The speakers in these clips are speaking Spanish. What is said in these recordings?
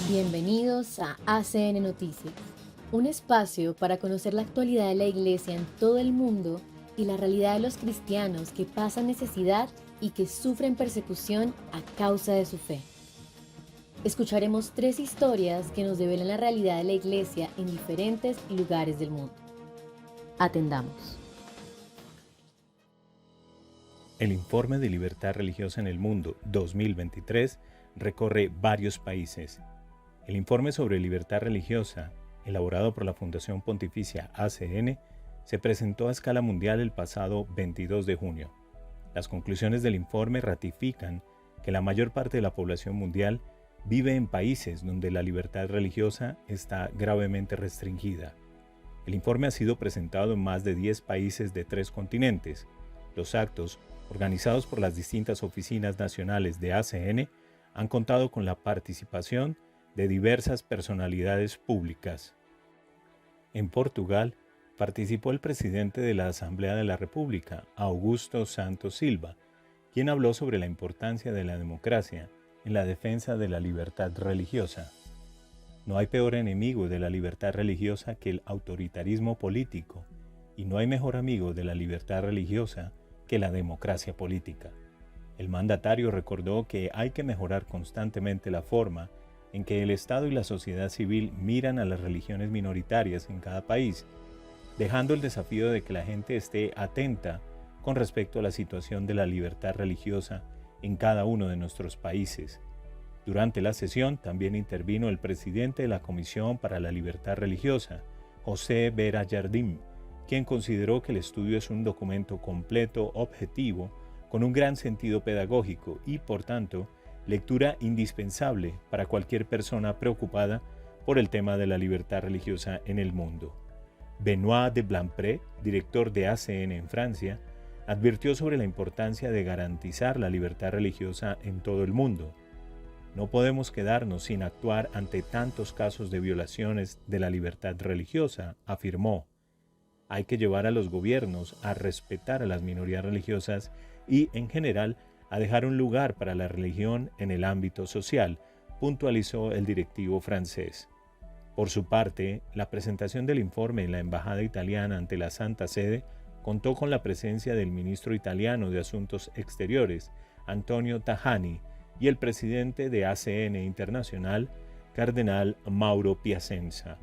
Bienvenidos a ACN Noticias, un espacio para conocer la actualidad de la Iglesia en todo el mundo y la realidad de los cristianos que pasan necesidad y que sufren persecución a causa de su fe. Escucharemos 3 historias que nos develan la realidad de la Iglesia en diferentes lugares del mundo. Atendamos. El Informe de Libertad Religiosa en el Mundo 2023 recorre varios países. El informe sobre libertad religiosa, elaborado por la Fundación Pontificia ACN, se presentó a escala mundial el pasado 22 de junio. Las conclusiones del informe ratifican que la mayor parte de la población mundial vive en países donde la libertad religiosa está gravemente restringida. El informe ha sido presentado en más de 10 países de 3 continentes. Los actos, organizados por las distintas oficinas nacionales de ACN, han contado con la participación de diversas personalidades públicas. En Portugal, participó el presidente de la Asamblea de la República, Augusto Santos Silva, quien habló sobre la importancia de la democracia en la defensa de la libertad religiosa. No hay peor enemigo de la libertad religiosa que el autoritarismo político, y no hay mejor amigo de la libertad religiosa que la democracia política. El mandatario recordó que hay que mejorar constantemente la forma en que el Estado y la sociedad civil miran a las religiones minoritarias en cada país, dejando el desafío de que la gente esté atenta con respecto a la situación de la libertad religiosa en cada uno de nuestros países. Durante la sesión también intervino el presidente de la Comisión para la Libertad Religiosa, José Vera Jardim, quien consideró que el estudio es un documento completo, objetivo, con un gran sentido pedagógico y, por tanto, lectura indispensable para cualquier persona preocupada por el tema de la libertad religiosa en el mundo. Benoît de Blampré, director de ACN en Francia, advirtió sobre la importancia de garantizar la libertad religiosa en todo el mundo. No podemos quedarnos sin actuar ante tantos casos de violaciones de la libertad religiosa, afirmó. Hay que llevar a los gobiernos a respetar a las minorías religiosas y, en general, a dejar un lugar para la religión en el ámbito social, puntualizó el directivo francés. Por su parte, la presentación del informe en la Embajada italiana ante la Santa Sede contó con la presencia del ministro italiano de Asuntos Exteriores, Antonio Tajani, y el presidente de ACN Internacional, Cardenal Mauro Piacenza.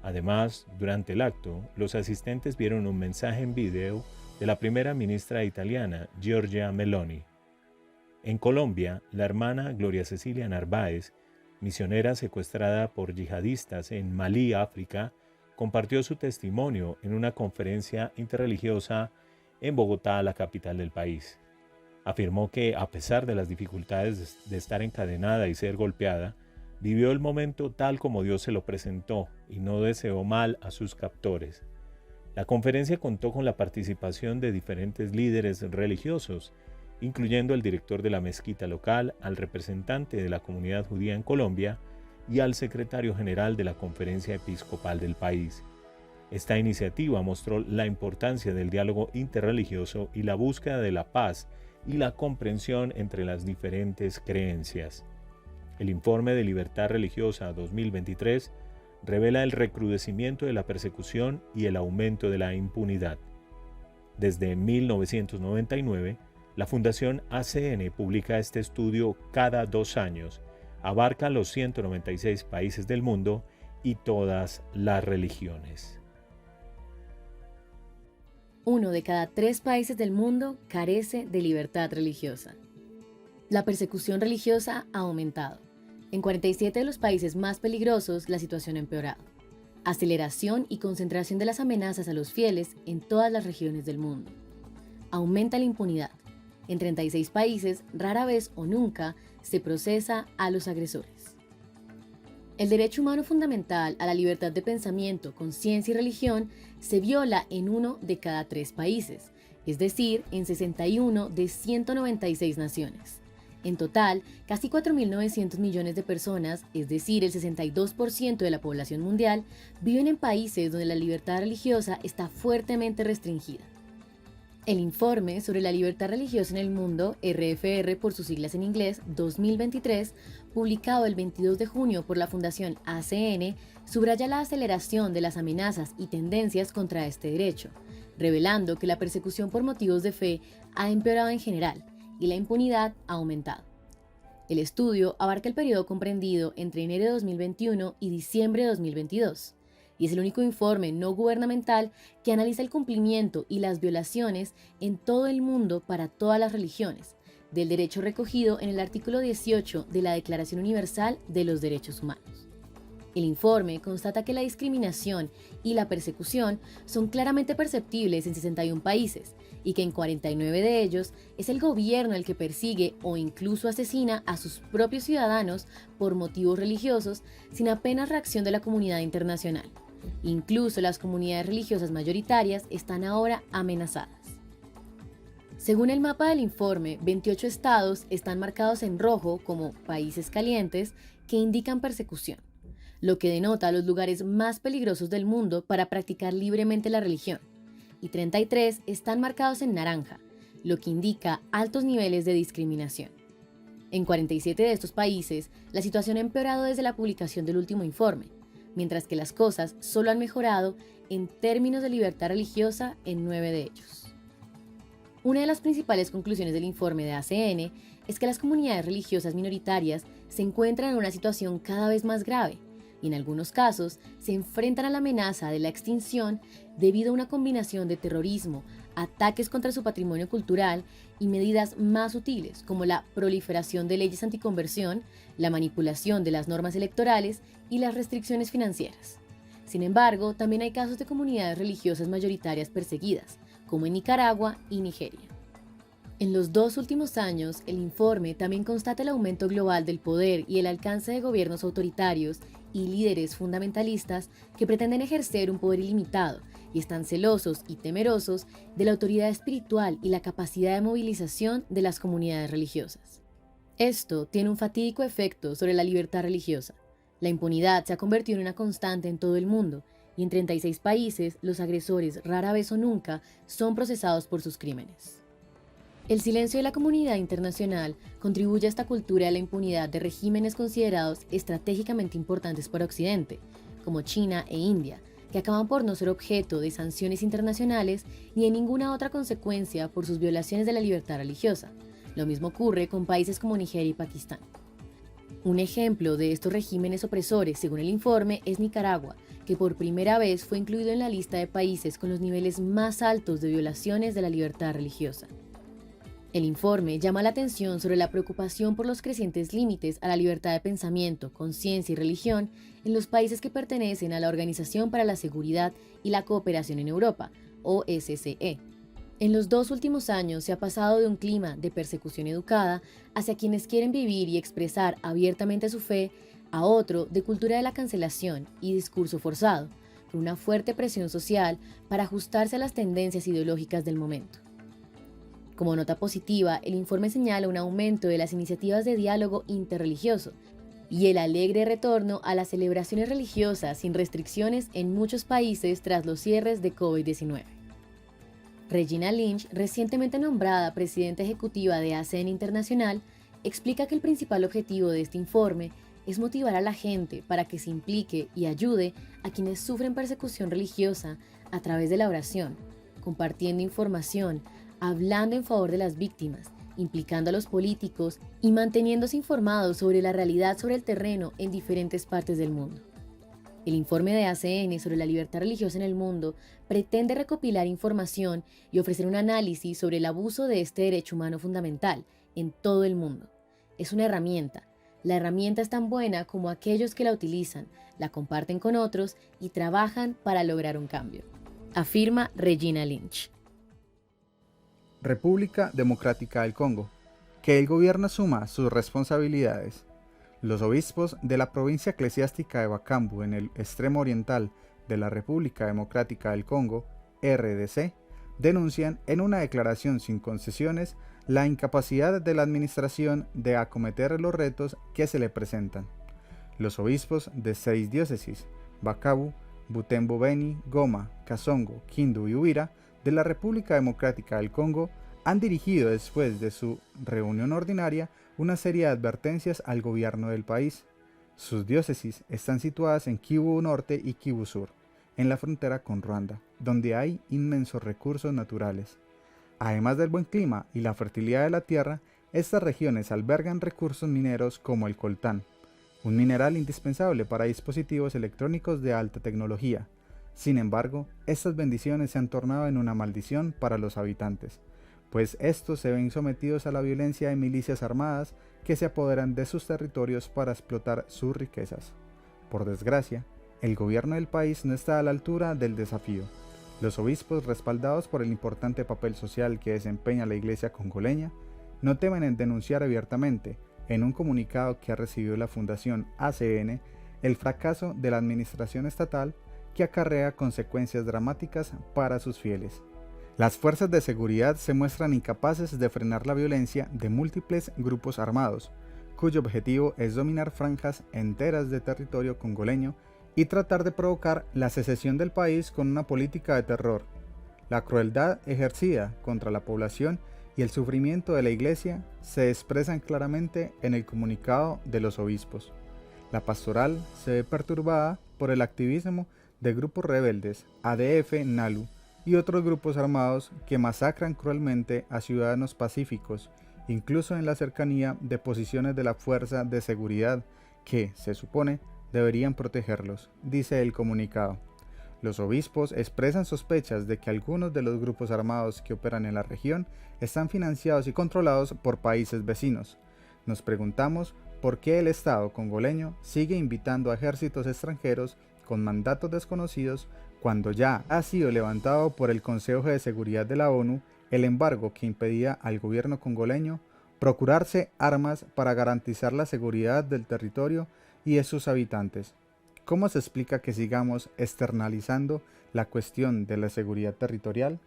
Además, durante el acto, los asistentes vieron un mensaje en video de la primera ministra italiana, Giorgia Meloni. En Colombia, la hermana Gloria Cecilia Narváez, misionera secuestrada por yihadistas en Malí, África, compartió su testimonio en una conferencia interreligiosa en Bogotá, la capital del país. Afirmó que, a pesar de las dificultades de estar encadenada y ser golpeada, vivió el momento tal como Dios se lo presentó y no deseó mal a sus captores. La conferencia contó con la participación de diferentes líderes religiosos, incluyendo al director de la mezquita local, al representante de la comunidad judía en Colombia y al secretario general de la Conferencia Episcopal del país. Esta iniciativa mostró la importancia del diálogo interreligioso y la búsqueda de la paz y la comprensión entre las diferentes creencias. El Informe de Libertad Religiosa 2023 revela el recrudecimiento de la persecución y el aumento de la impunidad. Desde 1999, la Fundación ACN publica este estudio cada 2 años, abarca los 196 países del mundo y todas las religiones. 1 de cada 3 países del mundo carece de libertad religiosa. La persecución religiosa ha aumentado. En 47 de los países más peligrosos, la situación ha empeorado. Aceleración y concentración de las amenazas a los fieles en todas las regiones del mundo. Aumenta la impunidad. En 36 países, rara vez o nunca se procesa a los agresores. El derecho humano fundamental a la libertad de pensamiento, conciencia y religión se viola en 1 de cada 3 países, es decir, en 61 de 196 naciones. En total, casi 4.900 millones de personas, es decir, el 62% de la población mundial, viven en países donde la libertad religiosa está fuertemente restringida. El informe sobre la libertad religiosa en el mundo, RFR por sus siglas en inglés, 2023, publicado el 22 de junio por la Fundación ACN, subraya la aceleración de las amenazas y tendencias contra este derecho, revelando que la persecución por motivos de fe ha empeorado en general y la impunidad ha aumentado. El estudio abarca el periodo comprendido entre enero de 2021 y diciembre de 2022, y es el único informe no gubernamental que analiza el cumplimiento y las violaciones en todo el mundo para todas las religiones, del derecho recogido en el artículo 18 de la Declaración Universal de los Derechos Humanos. El informe constata que la discriminación y la persecución son claramente perceptibles en 61 países y que en 49 de ellos es el gobierno el que persigue o incluso asesina a sus propios ciudadanos por motivos religiosos sin apenas reacción de la comunidad internacional. Incluso las comunidades religiosas mayoritarias están ahora amenazadas. Según el mapa del informe, 28 estados están marcados en rojo como países calientes que indican persecución, lo que denota los lugares más peligrosos del mundo para practicar libremente la religión, y 33 están marcados en naranja, lo que indica altos niveles de discriminación. En 47 de estos países, la situación ha empeorado desde la publicación del último informe, mientras que las cosas solo han mejorado en términos de libertad religiosa en 9 de ellos. Una de las principales conclusiones del informe de ACN es que las comunidades religiosas minoritarias se encuentran en una situación cada vez más grave y en algunos casos se enfrentan a la amenaza de la extinción debido a una combinación de terrorismo, ataques contra su patrimonio cultural y medidas más sutiles como la proliferación de leyes anticonversión, la manipulación de las normas electorales y las restricciones financieras. Sin embargo, también hay casos de comunidades religiosas mayoritarias perseguidas, como en Nicaragua y Nigeria. En los 2 últimos años, el informe también constata el aumento global del poder y el alcance de gobiernos autoritarios y líderes fundamentalistas que pretenden ejercer un poder ilimitado y están celosos y temerosos de la autoridad espiritual y la capacidad de movilización de las comunidades religiosas. Esto tiene un fatídico efecto sobre la libertad religiosa. La impunidad se ha convertido en una constante en todo el mundo y en 36 países los agresores rara vez o nunca son procesados por sus crímenes. El silencio de la comunidad internacional contribuye a esta cultura de la impunidad de regímenes considerados estratégicamente importantes para Occidente, como China e India, que acaban por no ser objeto de sanciones internacionales ni de ninguna otra consecuencia por sus violaciones de la libertad religiosa. Lo mismo ocurre con países como Nigeria y Pakistán. Un ejemplo de estos regímenes opresores, según el informe, es Nicaragua, que por primera vez fue incluido en la lista de países con los niveles más altos de violaciones de la libertad religiosa. El informe llama la atención sobre la preocupación por los crecientes límites a la libertad de pensamiento, conciencia y religión en los países que pertenecen a la Organización para la Seguridad y la Cooperación en Europa, OSCE. En los 2 últimos años se ha pasado de un clima de persecución educada hacia quienes quieren vivir y expresar abiertamente su fe a otro de cultura de la cancelación y discurso forzado, con una fuerte presión social para ajustarse a las tendencias ideológicas del momento. Como nota positiva, el informe señala un aumento de las iniciativas de diálogo interreligioso y el alegre retorno a las celebraciones religiosas sin restricciones en muchos países tras los cierres de COVID-19. Regina Lynch, recientemente nombrada presidenta ejecutiva de ACN Internacional, explica que el principal objetivo de este informe es motivar a la gente para que se implique y ayude a quienes sufren persecución religiosa a través de la oración, compartiendo información, hablando en favor de las víctimas, implicando a los políticos y manteniéndose informados sobre la realidad sobre el terreno en diferentes partes del mundo. El informe de ACN sobre la libertad religiosa en el mundo pretende recopilar información y ofrecer un análisis sobre el abuso de este derecho humano fundamental en todo el mundo. Es una herramienta. La herramienta es tan buena como aquellos que la utilizan, la comparten con otros y trabajan para lograr un cambio, afirma Regina Lynch. República Democrática del Congo. Que el gobierno asuma sus responsabilidades. Los obispos de la provincia eclesiástica de Bakambu en el extremo oriental de la República Democrática del Congo, RDC, denuncian en una declaración sin concesiones la incapacidad de la administración de acometer los retos que se le presentan. Los obispos de 6 diócesis, Bakabu, Butembo Beni, Goma, Kasongo, Kindu y Uvira, de la República Democrática del Congo han dirigido después de su reunión ordinaria una serie de advertencias al gobierno del país. Sus diócesis están situadas en Kivu Norte y Kivu Sur, en la frontera con Ruanda, donde hay inmensos recursos naturales. Además del buen clima y la fertilidad de la tierra, estas regiones albergan recursos mineros como el coltán, un mineral indispensable para dispositivos electrónicos de alta tecnología. Sin embargo, estas bendiciones se han tornado en una maldición para los habitantes, pues estos se ven sometidos a la violencia de milicias armadas que se apoderan de sus territorios para explotar sus riquezas. Por desgracia, el gobierno del país no está a la altura del desafío. Los obispos, respaldados por el importante papel social que desempeña la Iglesia congoleña, no temen en denunciar abiertamente, en un comunicado que ha recibido la Fundación ACN, el fracaso de la administración estatal que acarrea consecuencias dramáticas para sus fieles. Las fuerzas de seguridad se muestran incapaces de frenar la violencia de múltiples grupos armados, cuyo objetivo es dominar franjas enteras de territorio congoleño y tratar de provocar la secesión del país con una política de terror. La crueldad ejercida contra la población y el sufrimiento de la Iglesia se expresan claramente en el comunicado de los obispos. La pastoral se ve perturbada por el activismo de grupos rebeldes, ADF-NALU, y otros grupos armados que masacran cruelmente a ciudadanos pacíficos, incluso en la cercanía de posiciones de la fuerza de seguridad que, se supone, deberían protegerlos, dice el comunicado. Los obispos expresan sospechas de que algunos de los grupos armados que operan en la región están financiados y controlados por países vecinos. Nos preguntamos por qué el Estado congoleño sigue invitando a ejércitos extranjeros con mandatos desconocidos cuando ya ha sido levantado por el Consejo de Seguridad de la ONU el embargo que impedía al gobierno congoleño procurarse armas para garantizar la seguridad del territorio y de sus habitantes. ¿Cómo se explica que sigamos externalizando la cuestión de la seguridad territorial?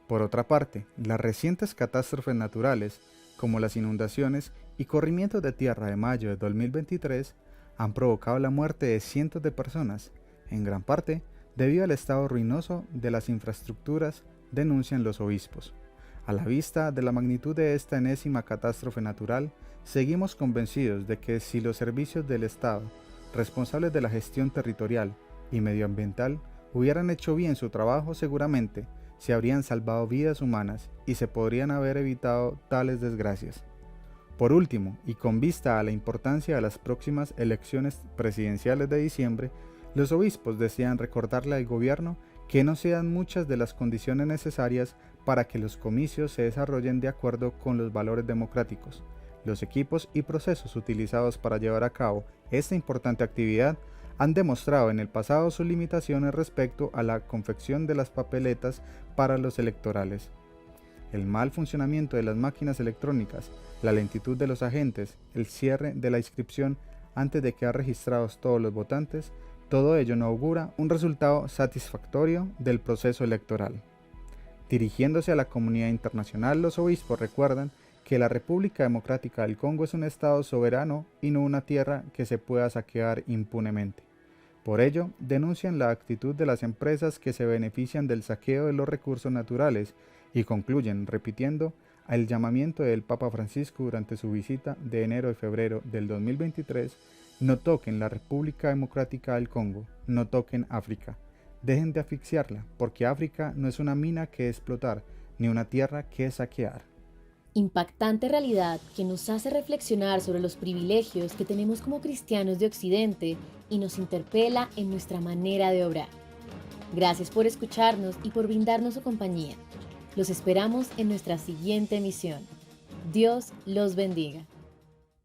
Por otra parte, las recientes catástrofes naturales, como las inundaciones y corrimientos de tierra de mayo de 2023, han provocado la muerte de cientos de personas, en gran parte debido al estado ruinoso de las infraestructuras, denuncian los obispos. A la vista de la magnitud de esta enésima catástrofe natural, seguimos convencidos de que si los servicios del Estado, responsables de la gestión territorial y medioambiental, hubieran hecho bien su trabajo, seguramente se habrían salvado vidas humanas y se podrían haber evitado tales desgracias. Por último, y con vista a la importancia de las próximas elecciones presidenciales de diciembre, los obispos desean recordarle al gobierno que no se dan muchas de las condiciones necesarias para que los comicios se desarrollen de acuerdo con los valores democráticos. Los equipos y procesos utilizados para llevar a cabo esta importante actividad han demostrado en el pasado sus limitaciones respecto a la confección de las papeletas para los electorales. El mal funcionamiento de las máquinas electrónicas, la lentitud de los agentes, el cierre de la inscripción antes de quedar registrados todos los votantes, todo ello no augura un resultado satisfactorio del proceso electoral. Dirigiéndose a la comunidad internacional, los obispos recuerdan que la República Democrática del Congo es un Estado soberano y no una tierra que se pueda saquear impunemente. Por ello, denuncian la actitud de las empresas que se benefician del saqueo de los recursos naturales y concluyen repitiendo el llamamiento del Papa Francisco durante su visita de enero y febrero del 2023: no toquen la República Democrática del Congo, no toquen África. Dejen de asfixiarla, porque África no es una mina que explotar, ni una tierra que saquear. Impactante realidad que nos hace reflexionar sobre los privilegios que tenemos como cristianos de Occidente y nos interpela en nuestra manera de obrar. Gracias por escucharnos y por brindarnos su compañía. Los esperamos en nuestra siguiente emisión. Dios los bendiga.